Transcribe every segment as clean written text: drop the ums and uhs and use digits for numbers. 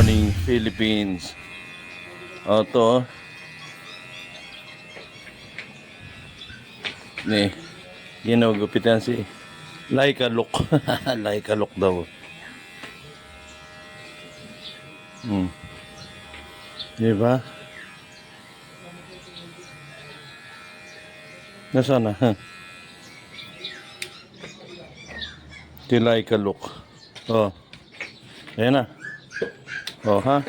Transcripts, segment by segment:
morning, Philippines. O, to. Ni, ginugupitan si Laika Look. Laika Look daw. Diba? Nasaan na? Si Laika Look. Oh. Ayan na. Oh, ha?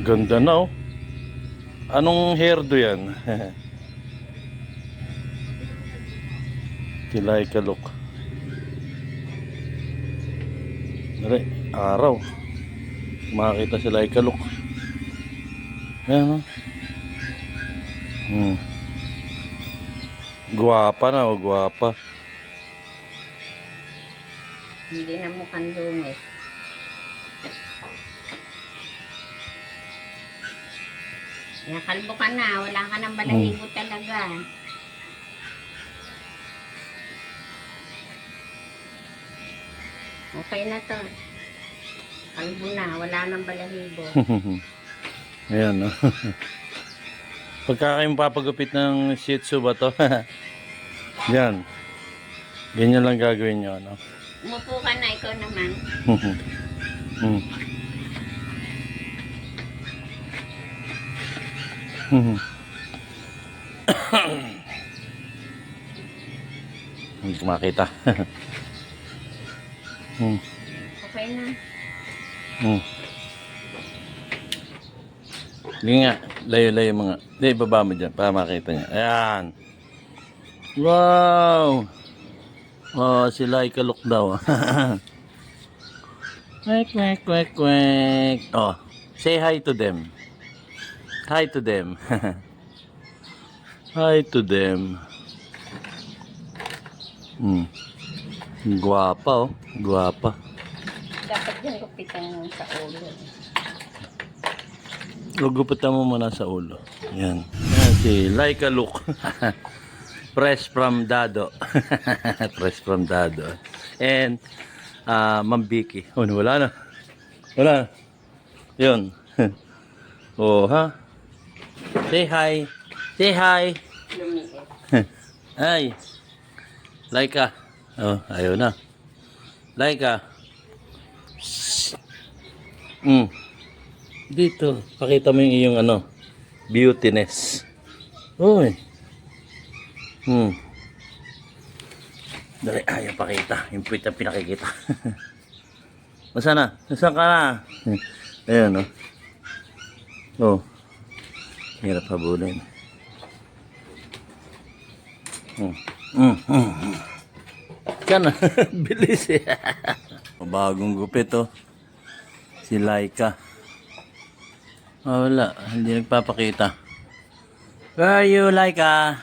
Ganda na, oh. Anong hairdo yan? Si Laika Look. Dali, araw. Makakita si Laika Look. Ayan, oh. Guwapa na, oh, guwapa. Hindi na mukhang dungis. Nakalbo ka na, wala ka ng balahibo talaga. Okay na to. Kalbo na, wala nang balahibo. Ayan, no? Pagka kayong papagupit ng Shih Tzu ba to? Yan. Ganyan lang gagawin nyo, no? Umupo ka na, ikaw naman. Hindi ko makita. Okay na. Hindi nga, layo-layo mga. Hindi, ibaba mo dyan para makita niya. Ayan. Wow! Oh, si Laika Look daw. Kwek, kwek, kwek, kwek. Oh, say hi to them. Hi to them. Hi to them. Guwapa, oh. Guwapa. Dapat yung gupitan sa ulo. Gugupitan mo muna sa ulo. Yan. Yan si Laika Look. Fresh from Dado. Fresh from Dado. And Ma'am Vicky. Oh, wala na. Wala na. Yun. Oh, ha? Say hi. Say hi. Lumiit. Hi. Laika. Oh, ayaw na. Laika. Dito. Pakita mo yung iyong ano. Beautiness. Uy. Dali, ayaw pakita. Yung puwit ang pinakikita. Nasaan na? Nasaan ka na? Ayan, oh. Oh. Hirap habulin. Diyan na. Bilis eh. Bagong gupit, oh. Si Laika. Oh, wala. Hindi nagpapakita. Where are you, Laika?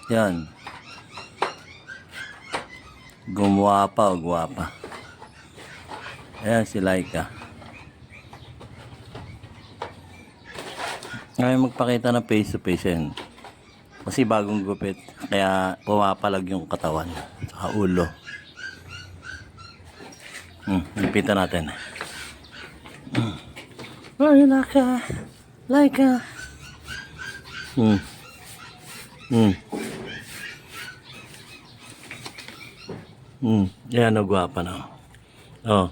Yan. Gumwapa o guwapa. Ayan si Laika. Ngayon magpakita ng face to face yan. Kasi bagong gupit. Kaya pumapalag yung katawan. Saka ulo. Gupitan natin. Ay, Laika. Laika. Ayan, guwapa na. Oh.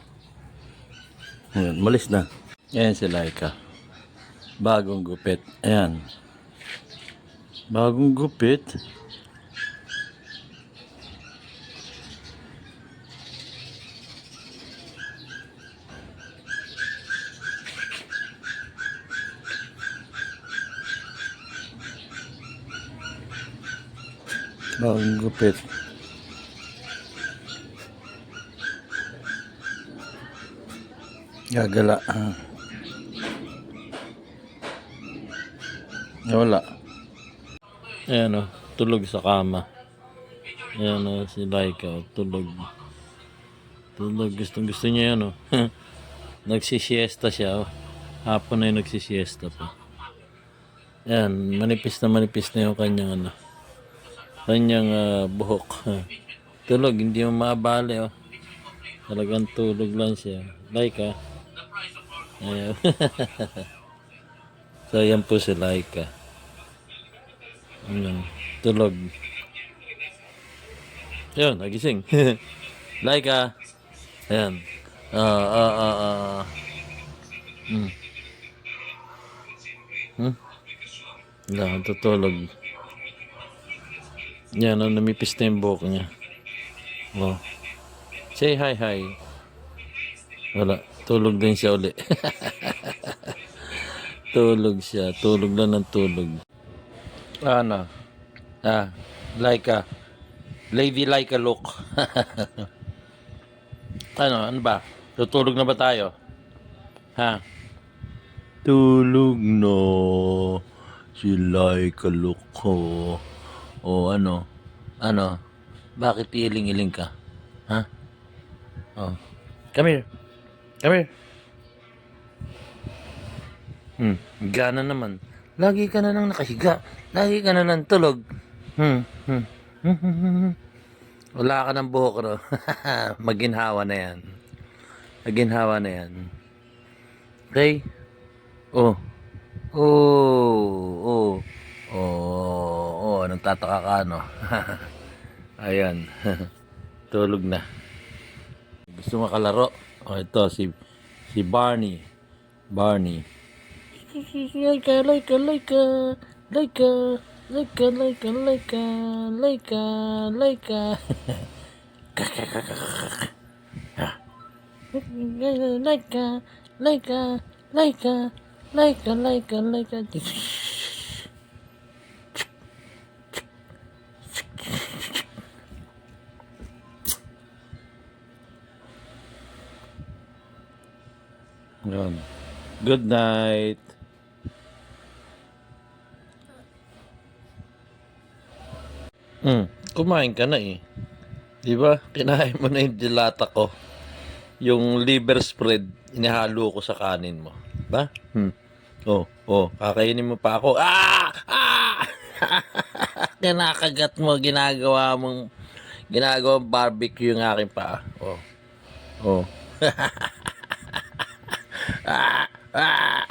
Ayan, malis na. Ayan si Laika. Bagong gupit. Ayan. Bagong gupit. Bagong gupit. Gagala. Wala. Ayan, oh, tulog sa kama. Ayan, oh, si Laika, oh, tulog. Tulog. Gustong gusto niya yan, oh. Nagsisiesta siya, oh. Hapon na yung nagsisiesta pa. Ayan, manipis na yung kanyang ano. Kanyang buhok. Tulog, hindi mo mabali, oh. Talagang tulog lang siya. Laika. Ayan. So, yan po si Laika. Ayan. Tulog. Yun, nagising. Laika. Ayan. Ah, ah, ah, ah. Hmm. Hmm? Wala, tutulog. Yan, namipis na yung buhok niya. Oh. Say hi, hi. Wala, tulog din siya uli. Tulog siya, tulog lang ng tulog. Ano? Ah, Laika. Lady Laika look. Ano ba? Tutulog na ba tayo? Ha? Tulog no. Si Laika look ko. O ano? Ano? Bakit iling-iling ka? Ha? Oh. Come here. Come here. Gana naman. Lagi ka na lang nakahiga. Lagi ka na lang tulog. Hmm, hmm. Wala ka ng buhok, no? Maginhawa na yan. Maginhawa na yan. Okay? Oh. Oh. Oh. Oh. Oh. Anong tataka ka, no? Ayan. Tulog na. Gusto makalaro? Oh, ito, si Barney. Barney. Laika, Laika, Laika. Laika. Laika, Laika, Laika. Laika, Laika. Laika, Laika, Laika, Laika, Laika, Laika. Yun. Good night. Kumain ka na eh. Di ba? Kinain mo na yung dilata ko. Yung liver spread, inihalo ko sa kanin mo. Ba? Oh, kakainin mo pa ako. Ah! Ah! Kinakagat mo, ginagawang barbecue yung aking paa. Oh. Oh. Ah! Ah!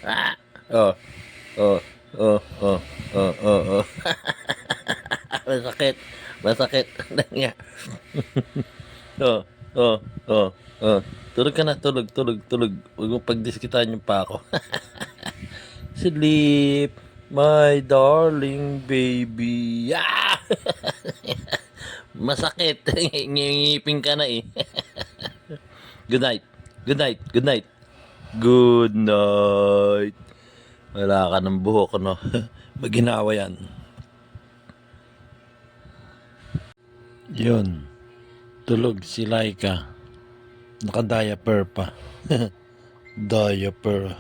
Ah! Oh. Oh. Oh. Oh. Oh. Oh. Oh. Masakit. Masakit. Nga. Oh. Oh. Oh. Oh. Tulog ka na. Tulog. Huwag mo pagdiskitan yung pa ako. Sleep, my darling baby. Ah! Masakit. Ngipin ka na eh. Good night. Good night. Good night. Good night. Wala ka ng buhok, no? Maginawa yan. Yun. Tulog si Laika. Naka-diaper pa. Diaper.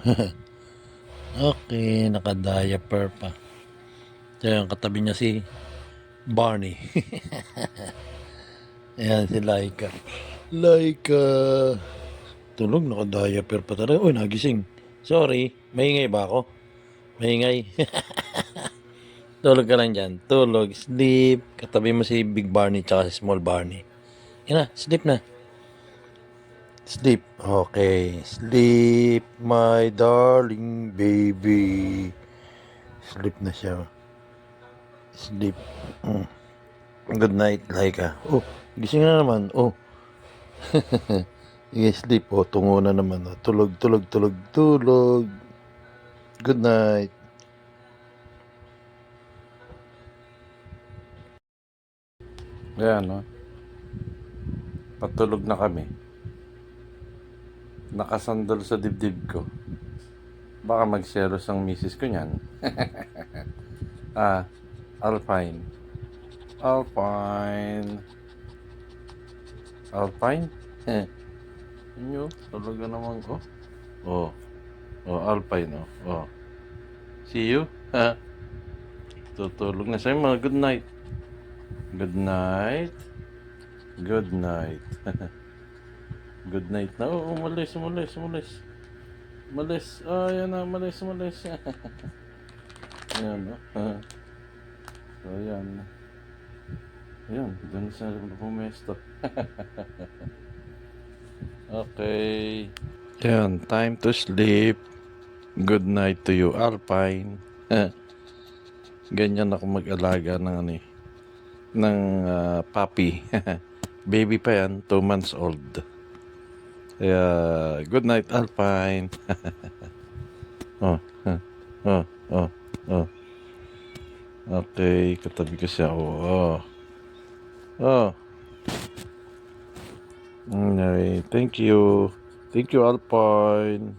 Okay, naka-diaper pa. Diyan, katabi niya si Barney. Ayan si Laika. Laika. Tulog, naka-diaper pa talaga. Uy, nagising. Sorry, maingay ba ako? Maingay. Tulog ka lang dyan. Tulog, sleep. Katabi mo si Big Barney tsaka si Small Barney. Yan na, sleep na. Sleep. Okay. Sleep, my darling baby. Sleep na siya. Sleep. Good night, Laika. Oh, gising na naman. Oh. Sige, sleep. Oh, tungo na naman. Oh. Tulog. Good night. Ayan, no? Patulog na kami. Nakasandal sa dibdib ko. Baka magselos ang misis ko niyan. Alpine. Alpine? Inyo, talaga naman ko. Alpine, oh. See you? Tutulog na siya. Mga good night. Good night. Good night. Good night na. Oh, umalis. Malis. Ayan na, malis. Ayan, oh. So, ayan. Ayan, dun sa pumesto. Okay. Yan, time to sleep. Good night to you, Alpine. Ganyan ako mag-alaga ng ano eh, ng puppy. Baby pa yan, 2 months old. Kaya, good night, Alpine. Oh, oh, oh, oh. Okay, katabi ko siya. Oh, oh. Oh. Okay, thank you. Thank you, Alpine.